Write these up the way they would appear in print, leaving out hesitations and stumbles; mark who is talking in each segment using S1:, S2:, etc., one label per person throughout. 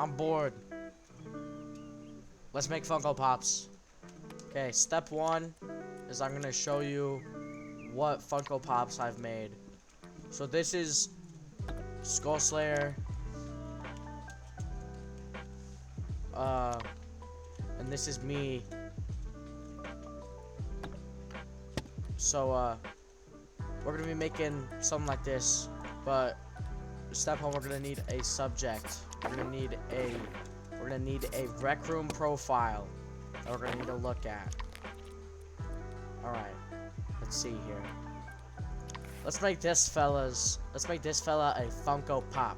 S1: I'm bored. Let's make Funko Pops. Okay, step one is I'm gonna show you what Funko Pops I've made. So this is Skull Slayer. And this is me. So, we're gonna be making something like this, but step one, we're gonna need a subject. We're gonna need a rec room profile that we're gonna need to look at. Alright, let's see here. Let's make this fella a Funko Pop.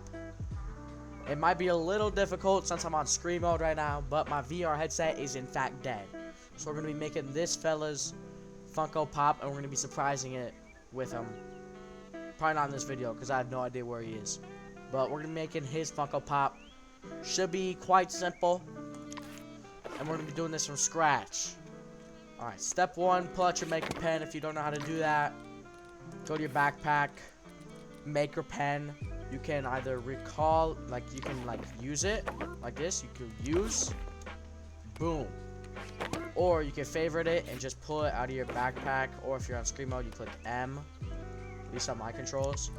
S1: It might be a little difficult since I'm on screen mode right now, but my VR headset is in fact dead. So we're gonna be making this fella's Funko Pop, and we're gonna be surprising it with him. Probably not in this video because I have no idea where he is. But we're gonna be making his Funko Pop. Should be quite simple. And we're gonna be doing this from scratch. Alright, step one, pull out your maker pen. If you don't know how to do that, go to your backpack, maker pen. You can either recall, you can use it like this. You can use, boom. Or you can favorite it and just pull it out of your backpack. Or if you're on screen mode, you click M. These are my controls.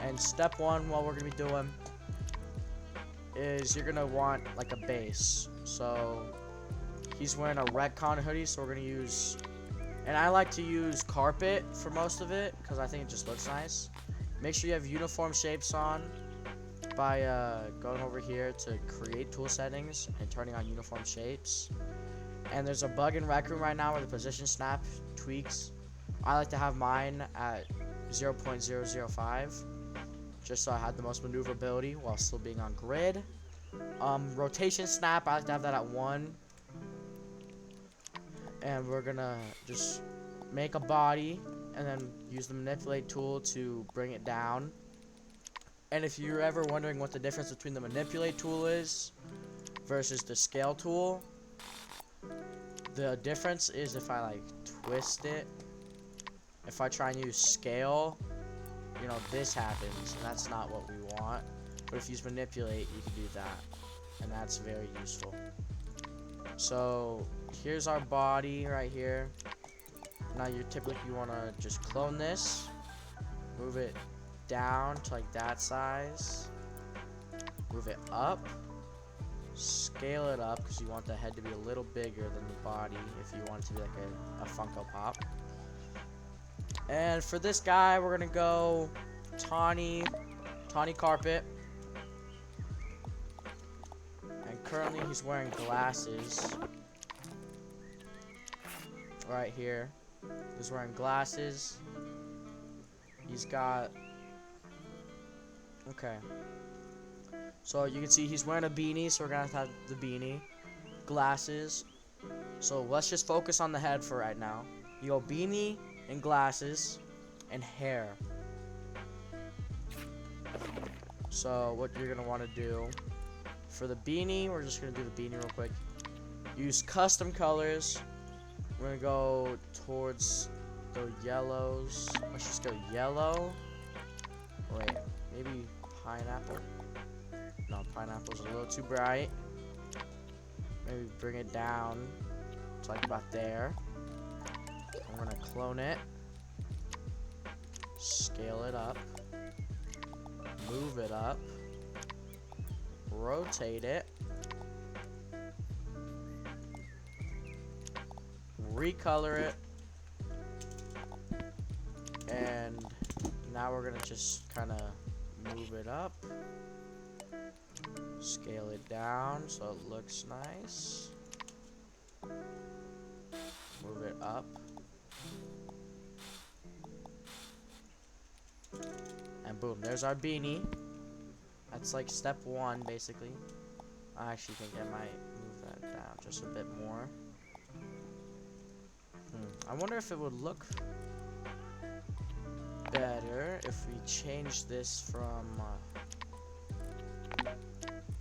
S1: And step one, what we're gonna be doing is you're gonna want a base. So he's wearing a Redcon hoodie, so we're gonna use, and I like to use carpet for most of it because I think it just looks nice. Make sure you have uniform shapes on by going over here to create tool settings and turning on uniform shapes. And there's a bug in Rec Room right now where the position snap tweaks. I like to have mine at 0.005 just so I had the most maneuverability while still being on grid. Rotation snap, I like to have that at 1. And we're gonna just make a body and then use the manipulate tool to bring it down. And if you're ever wondering what the difference between the manipulate tool is versus the scale tool, the difference is if I twist it. If I try and use scale, this happens, and that's not what we want. But if you use manipulate, you can do that, and that's very useful. So here's our body right here. Now you want to just clone this, move it down to that size, move it up, scale it up because you want the head to be a little bigger than the body if you want it to be a Funko Pop. And for this guy, we're gonna go tawny carpet. And currently he's wearing glasses. Right here. He's wearing glasses. He's got... Okay. So you can see he's wearing a beanie, so we're gonna have the beanie. Glasses. So let's just focus on the head for right now. You go beanie and glasses and hair. So what you're gonna want to do for the beanie, we're just gonna do the beanie real quick. Use custom colors. We're gonna go towards the yellows. Let's just go yellow. Wait, maybe pineapple. No, pineapple's a little too bright. Maybe bring it down to about there. I'm gonna clone it, scale it up, move it up, rotate it, recolor it, and now we're gonna just kind of move it up, scale it down so it looks nice, move it up, and boom, there's our beanie. That's step one, basically. I actually think I might move that down just a bit more. I wonder if it would look better if we change this from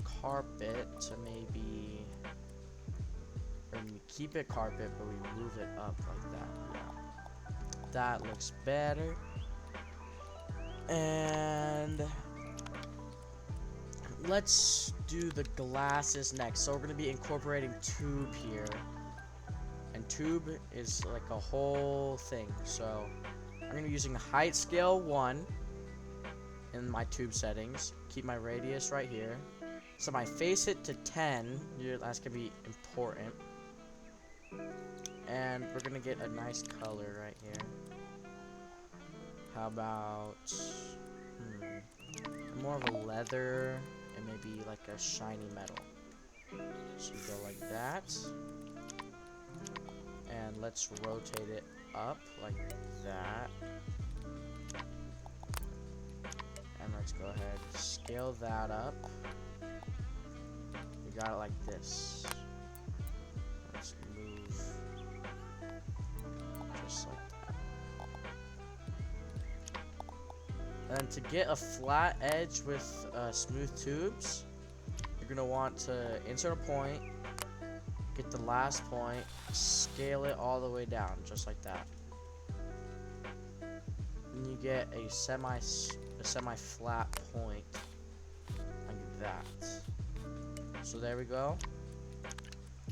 S1: carpet to maybe, and we keep it carpet, but we move it up like that. Yeah, that looks better. And let's do the glasses next. So we're gonna be incorporating tube here, and tube is like a whole thing. So I'm gonna be using height scale 1 in my tube settings. Keep my radius right here. So my face hit to 10. That's gonna be important. And we're gonna get a nice color right here. How about more of a leather and maybe like a shiny metal. So you go like that. And let's rotate it up like that. And let's go ahead and scale that up. We got it like this. Let's move just like that. And to get a flat edge with smooth tubes, you're gonna want to insert a point, get the last point, scale it all the way down, just like that. And you get a semi-flat point, like that. So there we go.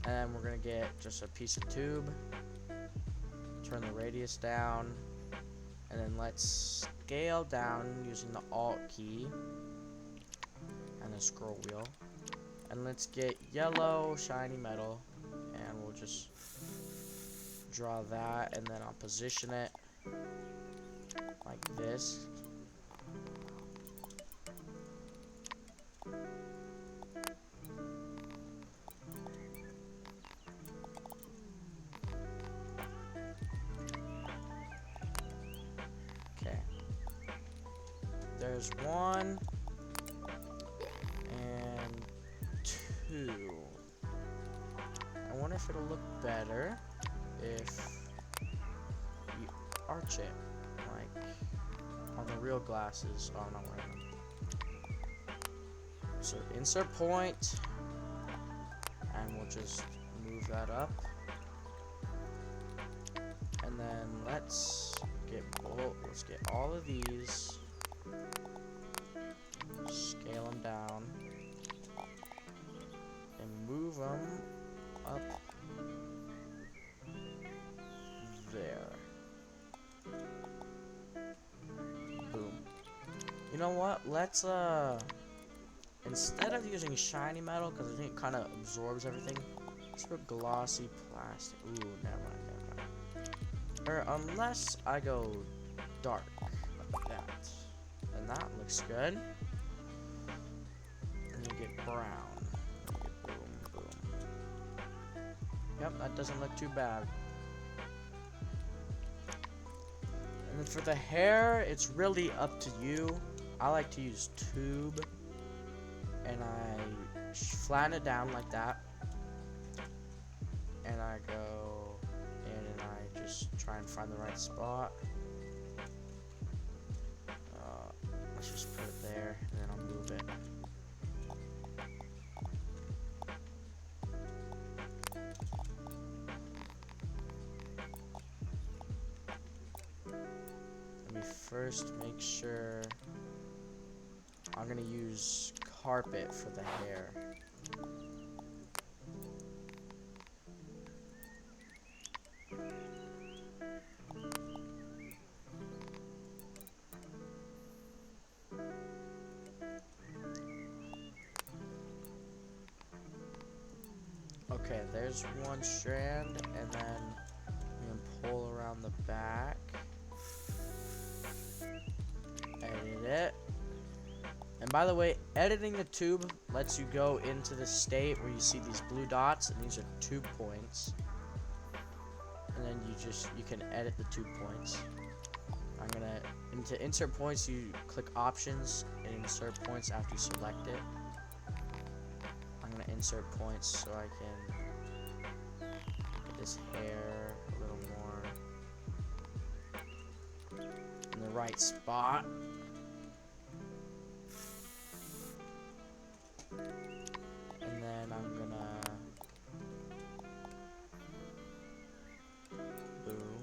S1: And then we're gonna get just a piece of tube, turn the radius down, and then let's scale down using the Alt key and the scroll wheel. And let's get yellow shiny metal, and we'll just draw that, and then I'll position it like this. Okay. There's 1 and 2. I wonder if it'll look better if you arch it like on the real glasses. Oh, I'm not wearing them. So insert point, and we'll just move that up. And then let's get all of these, scale them down, and move them up there. Boom. You know what? Let's instead of using shiny metal, because I think it kind of absorbs everything, let's put glossy plastic. Ooh, never mind. Or unless I go dark like that, and that looks good. And you get brown. Boom, boom. Yep, that doesn't look too bad. And then for the hair, it's really up to you. I like to use tube, and I flatten it down like that, and I go in and I just try and find the right spot. Let's just put it there, and then I'll move it. Let me first make sure I'm gonna use carpet for the hair. Okay, there's one strand, and then you can pull around the back. Edit it. And by the way, editing the tube lets you go into the state where you see these blue dots, and these are tube points. And then you can edit the tube points. To insert points, you click options and insert points after you select it. I'm gonna insert points so I can get this hair a little more in the right spot. And then I'm gonna boom.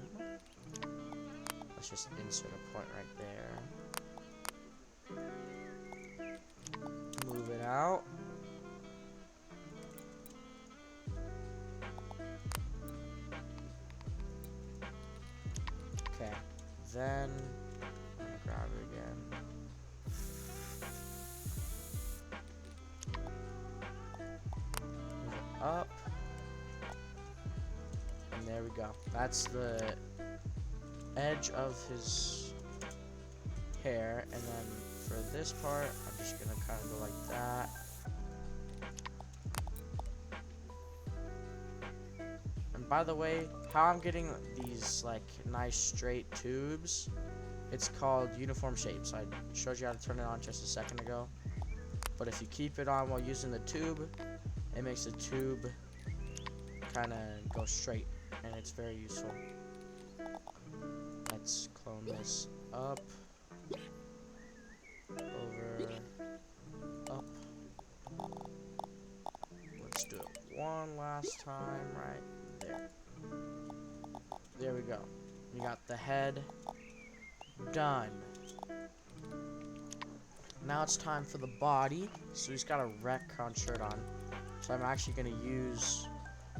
S1: Let's just insert a point right there. Move it out. Okay, then I'm gonna grab it again. Move it up. And there we go. That's the edge of his hair. And then for this part, I'm just gonna kind of go like that. And by the way, how I'm getting these like nice straight tubes, it's called uniform shapes. I showed you how to turn it on just a second ago. But if you keep it on while using the tube, it makes the tube kind of go straight, and it's very useful. Let's clone this up, over, up. Let's do it one last time right there. There we go. We got the head done. Now it's time for the body. So he's got a Retcon shirt on. So I'm actually going to use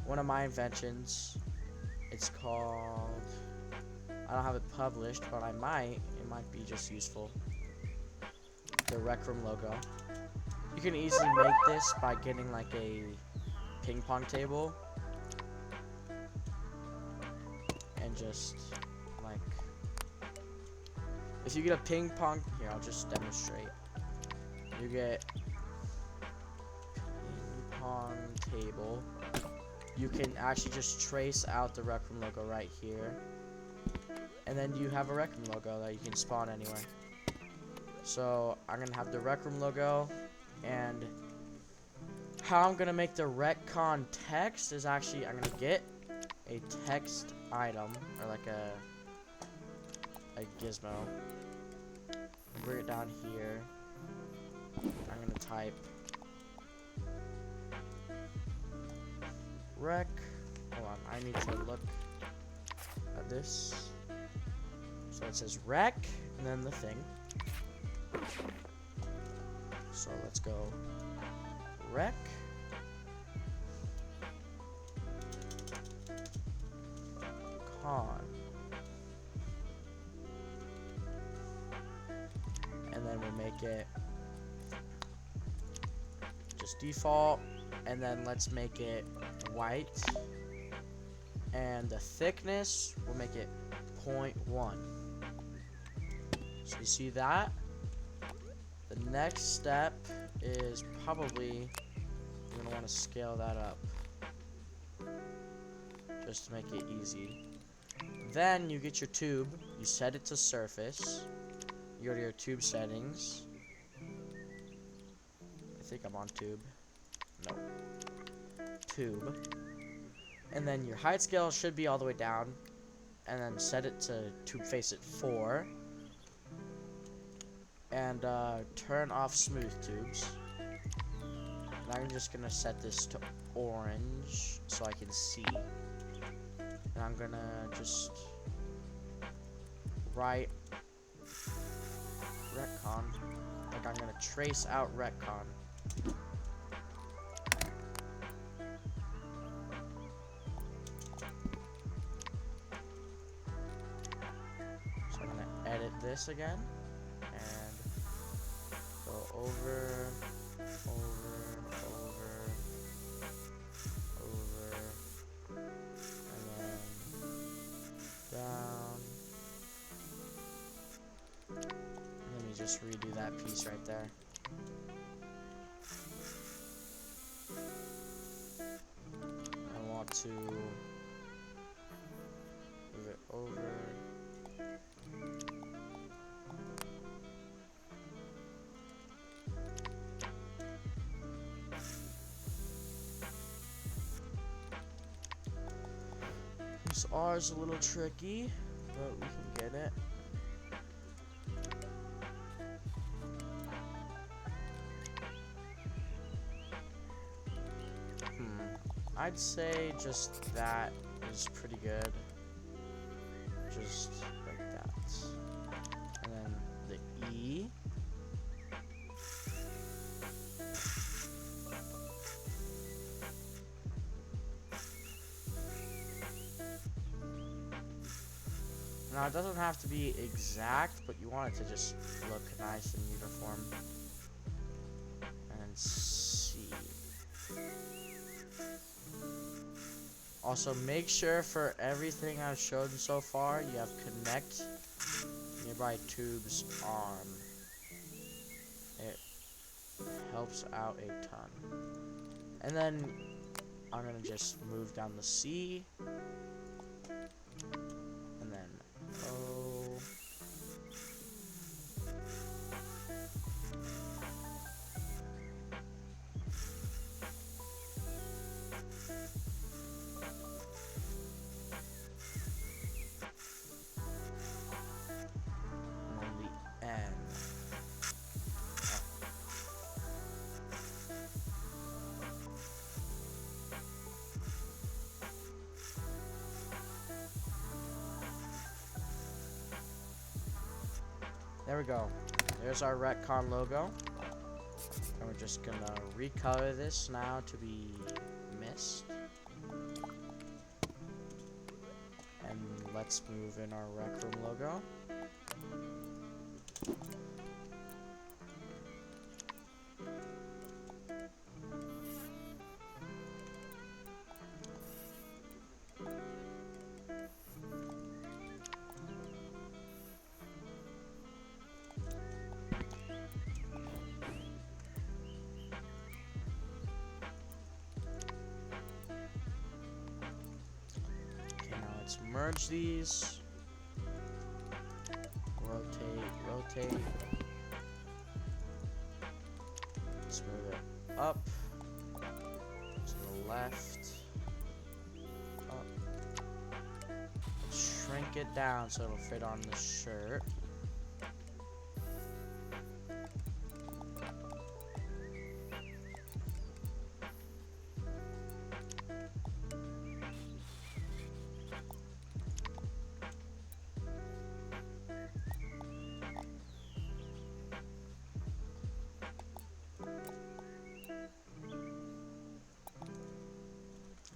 S1: one of my inventions. It's called, I don't have it published, but I might. It might be just useful. The Rec Room logo. You can easily make this by getting like a ping pong table. And just like, if you get a ping pong, here I'll just demonstrate. You get ping pong table. You can actually just trace out the Rec Room logo right here. And then you have a Rec Room logo that you can spawn anywhere. So I'm gonna have the Rec Room logo, and how I'm gonna make the Retcon text is actually I'm gonna get a text item or like a gizmo. Bring it down here. I'm gonna type rec. Hold on, I need to look at this. So it says rec and then the thing. So let's go rec. Con. And then we'll make it just default, and then let's make it white, and the thickness we'll make it 0.1. So you see that? The next step is probably you're gonna want to scale that up just to make it easy. Then you get your tube, you set it to surface, you go to your tube settings. I think I'm on tube. No. Tube. And then your height scale should be all the way down. And then set it to tube face at 4. And turn off smooth tubes. And I'm just gonna set this to orange so I can see. And I'm gonna just write Retcon. Like I'm gonna trace out Retcon. So I'm gonna edit this again and go over, and then down. Let me just redo that piece right there. I want to move it over. This R is a little tricky, but we can get it. I'd say just that is pretty good. Just like that. And then the E. Now, it doesn't have to be exact, but you want it to just look nice and uniform. And see. Also, make sure for everything I've shown so far, you have connect nearby tubes on. It helps out a ton. And then I'm gonna just move down the C. And then O. There we go. There's our retcon logo. And we're just gonna recolor this now to be mist. And let's move in our rec room logo. Let's merge these. Rotate. Let's move it up to the left. Up. Shrink it down so it'll fit on the shirt.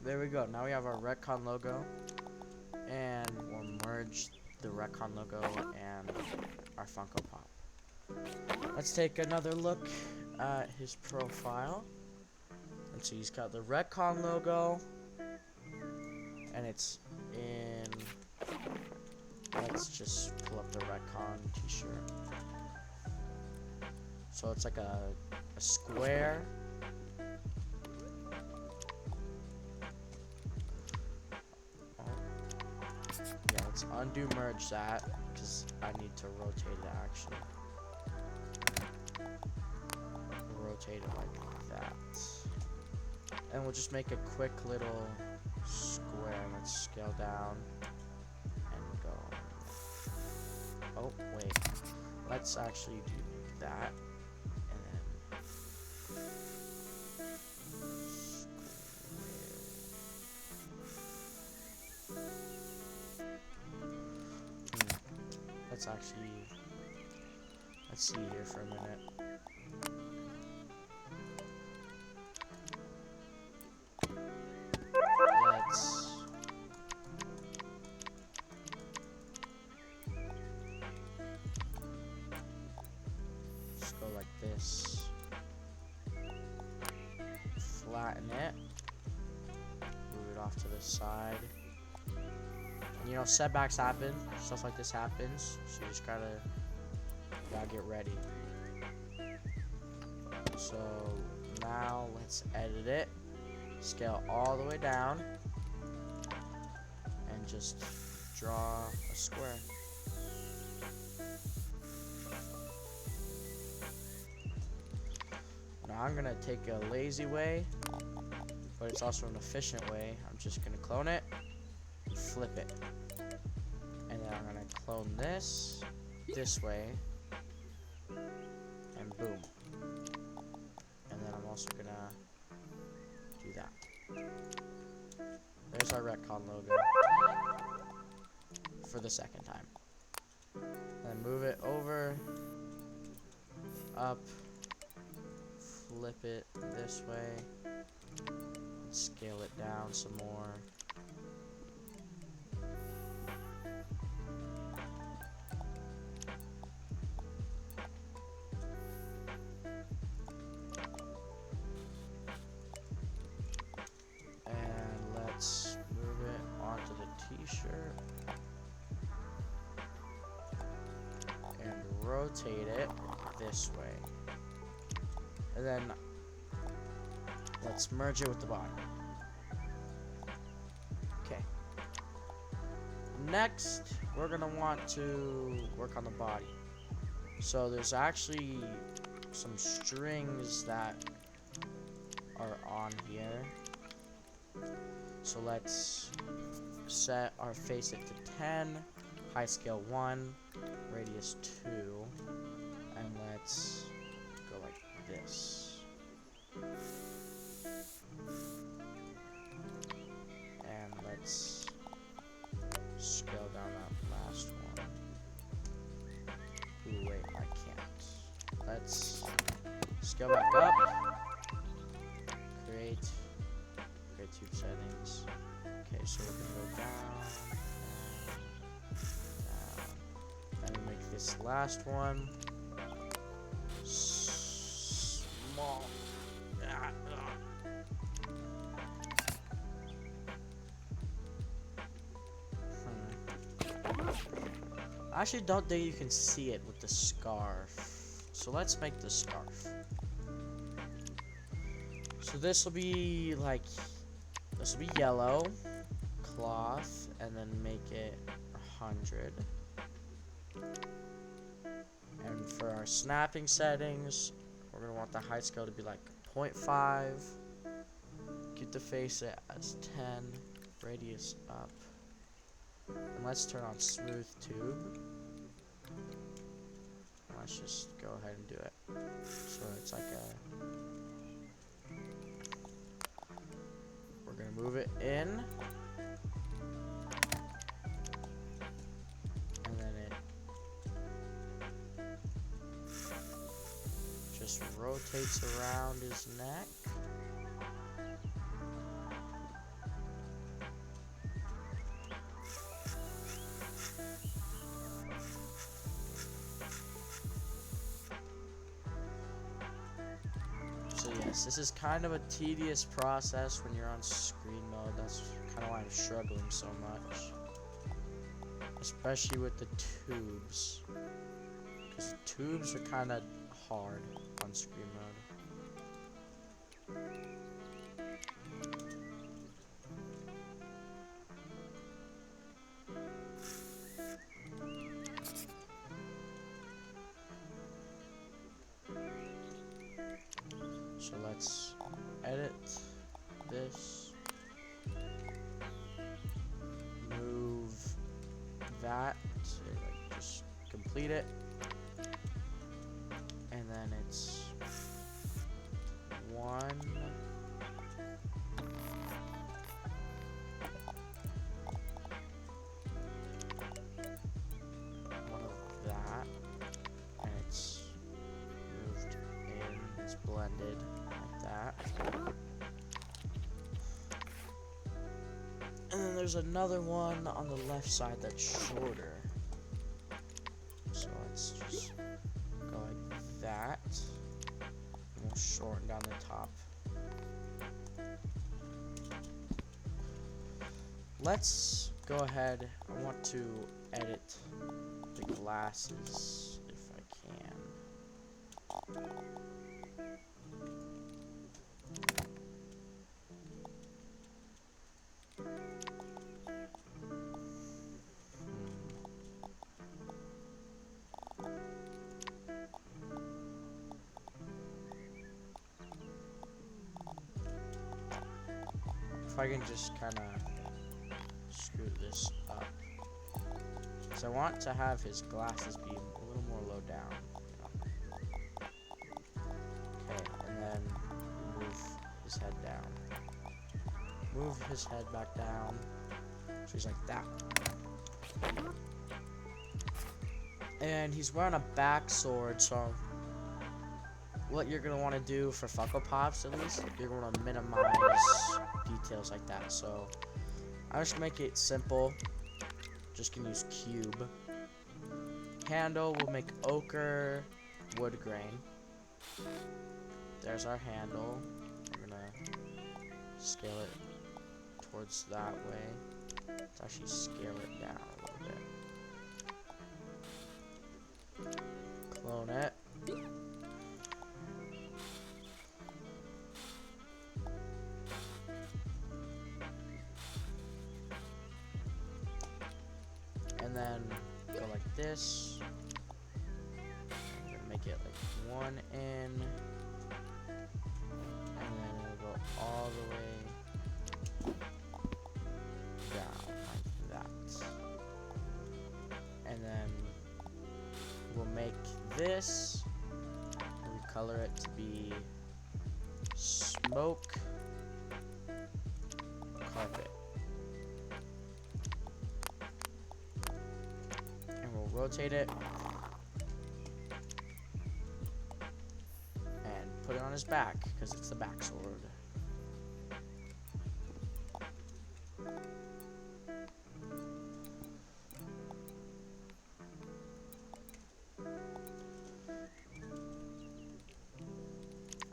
S1: There we go. Now we have our retcon logo, and we'll merge the retcon logo and our Funko Pop. Let's take another look at his profile. And so he's got the retcon logo, and it's in. Let's just pull up the retcon t-shirt. So it's like a square. Let's undo merge that, because I need to rotate it actually. Rotate it like that. And we'll just make a quick little square. Let's scale down and go. Oh, wait. Let's actually do that. And then let's see here for a minute. Let's go like this. Flatten it. Move it off to the side. And you know, setbacks happen. Stuff like this happens. So you just gotta get ready. So now let's edit it. Scale all the way down. And just draw a square. Now I'm gonna take a lazy way, but it's also an efficient way. I'm just gonna clone it and flip it. And then I'm gonna clone this way, and boom. And then I'm also gonna do that. There's our retcon logo for the second time. Then move it over, up, flip it this way, scale it down some more. let's move it onto the t-shirt and rotate it this way. And then let's merge it with the body. Okay. Next, we're gonna want to work on the body. So there's actually some strings that are on here. So let's set our face it to 10, high scale 1, radius 2, and let's go like this. And let's scale down that last one. Ooh, wait, I can't. Let's scale back up. Create tube settings. Okay, so we're gonna go down, and make this last one small. I actually don't think you can see it with the scarf. So let's make the scarf. So this will be like, this will be yellow cloth, and then make it 100. And for our snapping settings, we're gonna want the height scale to be like 0.5. Keep the face as 10, radius up. And let's turn on smooth tube. Let's just go ahead and do it. So it's like a, we're gonna move it in, and then it just rotates around his neck. So yes, this is kind of a tedious process when you're on screen mode. That's kind of why I'm struggling so much. Especially with the tubes. Because the tubes are kind of hard on screen mode. So let's edit this, move that, so like just complete it, and then it's 1, of that, and it's moved in, it's blended. That. And then there's another one on the left side that's shorter. So let's just go like that. And we'll shorten down the top. Let's go ahead. I want to edit the glasses if I can. If I can just kind of screw this up. So I want to have his glasses be a little more low down. Okay, and then move his head down. Move his head back down. So he's like that. And he's wearing a back sword, so what you're going to want to do for Funko Pops, at least, you're going to minimize details like that. So I just make it simple. Just gonna use cube. Handle, we'll make ochre wood grain. There's our handle. We're gonna scale it towards that way. Let's actually scale it down a little bit. Clone it. And then go like this. I'm gonna make it like one in. And then it'll go all the way down like that. And then we'll make this, recolor it to be smoke carpet. And we'll rotate it and put it on his back because it's the back sword.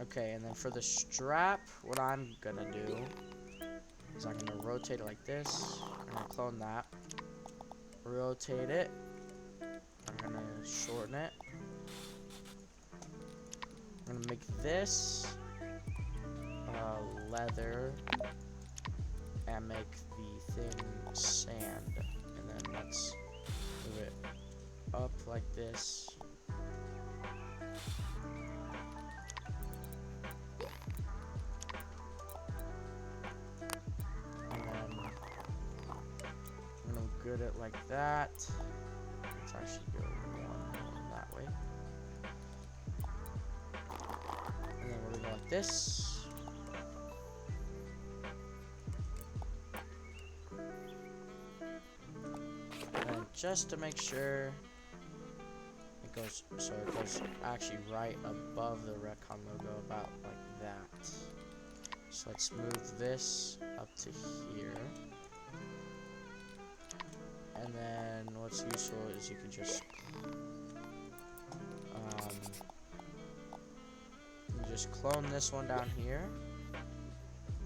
S1: Okay, and then for the strap, what I'm gonna do is I'm gonna rotate it like this. I'm gonna clone that. Rotate it. I'm gonna shorten it. I'm gonna make this leather and make the thing sand. And then let's move it up like this. Good it like that. Let's actually go one more that way. And then we're gonna go like this. And just to make sure it goes, so it goes actually right above the Recon logo, about like that. So let's move this up to here. And then what's useful is you can just clone this one down here,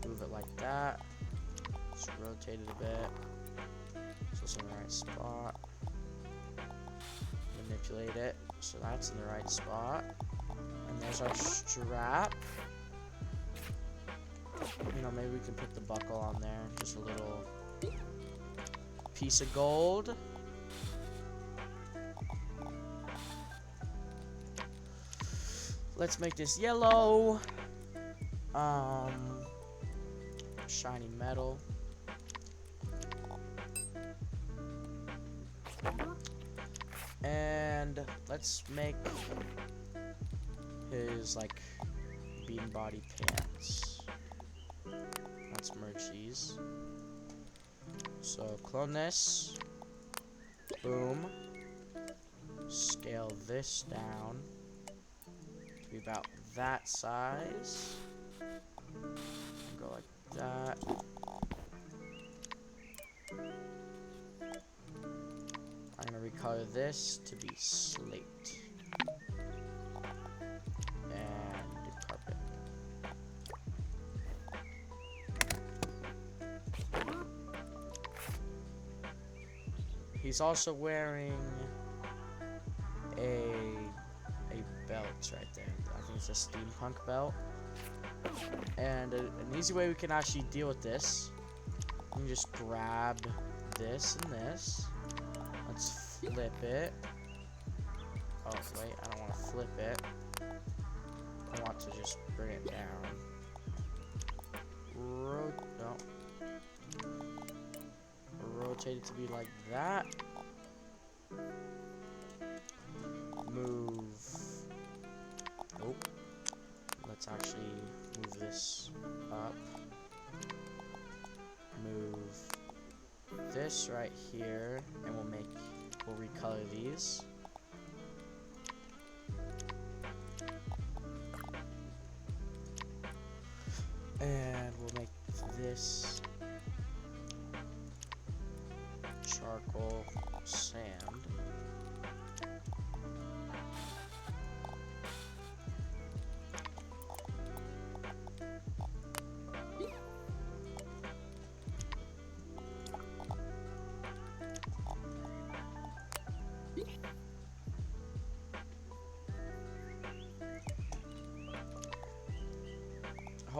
S1: move it like that, just rotate it a bit so it's in the right spot, manipulate it so that's in the right spot, and there's our strap. You know, maybe we can put the buckle on there, just a little piece of gold. Let's make this yellow. Shiny metal. And let's make his like bean body pants. Let's merge these. So clone this, boom, scale this down to be about that size, go like that, I'm going to recolor this to be slate, and carpet. He's also wearing a belt right there. I think it's a steampunk belt. And an easy way we can actually deal with this, you can just grab this and this. Let's flip it. Oh wait, I don't want to flip it. I want to just bring it down. Rotate it to be like that. Move. Oh. Let's actually move this up. Move this right here, and we'll recolor these. And we'll make this charcoal sand.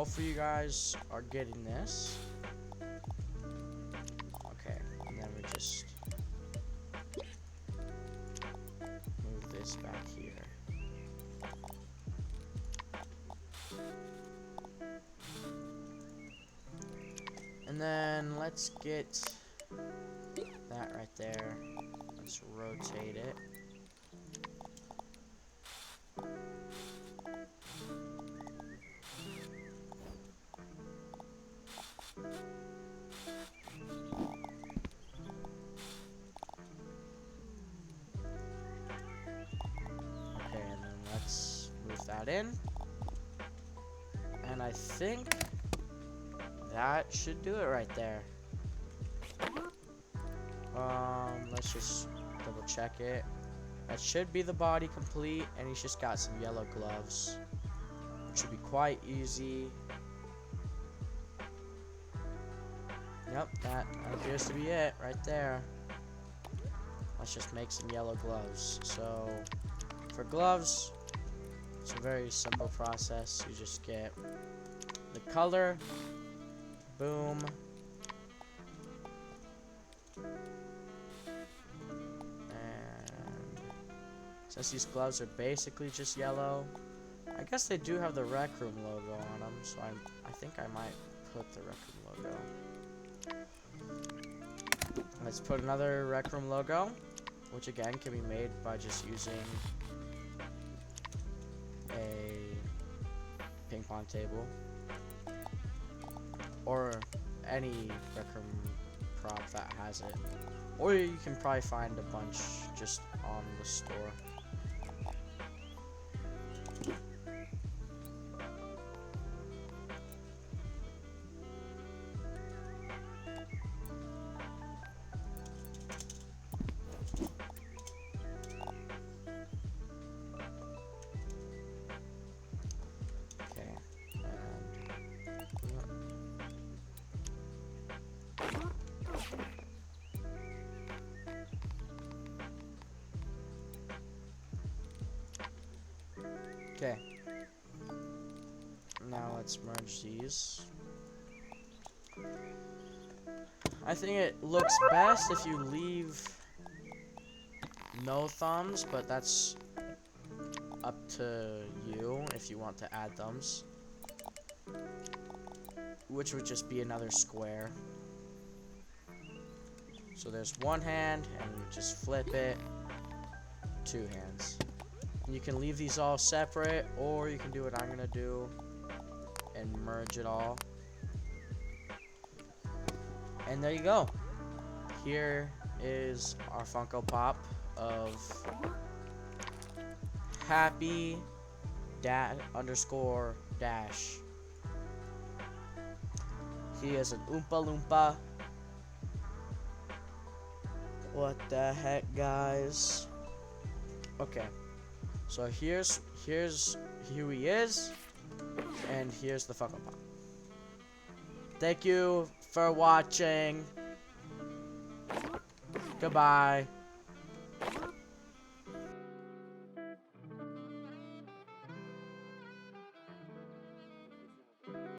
S1: hopefully you guys are getting this. Okay, and then we just move this back here. And then let's get that right there. Let's rotate it. Okay, and then let's move that in. And I think that should do it right there. Let's just double check it. That should be the body complete, and he's just got some yellow gloves, which should be quite easy. Yep, that appears to be it right there. Let's just make some yellow gloves. So, for gloves, it's a very simple process. You just get the color, boom, and since these gloves are basically just yellow, I guess they do have the Rec Room logo on them, so I think I might put the Rec Room logo. Let's put another Rec Room logo, which again can be made by just using a ping pong table or any Rec Room prop that has it, or you can probably find a bunch just on the store. Okay, now let's merge these. I think it looks best if you leave no thumbs, but that's up to you if you want to add thumbs, which would just be another square. So there's one hand, and you just flip it, two hands. You can leave these all separate, or you can do what I'm gonna do and merge it all. And there you go. Here is our Funko Pop of Happy _Dash. He is an Oompa Loompa. What the heck, guys? Okay. So here he is, and here's the Funko Pop. Thank you for watching. Goodbye.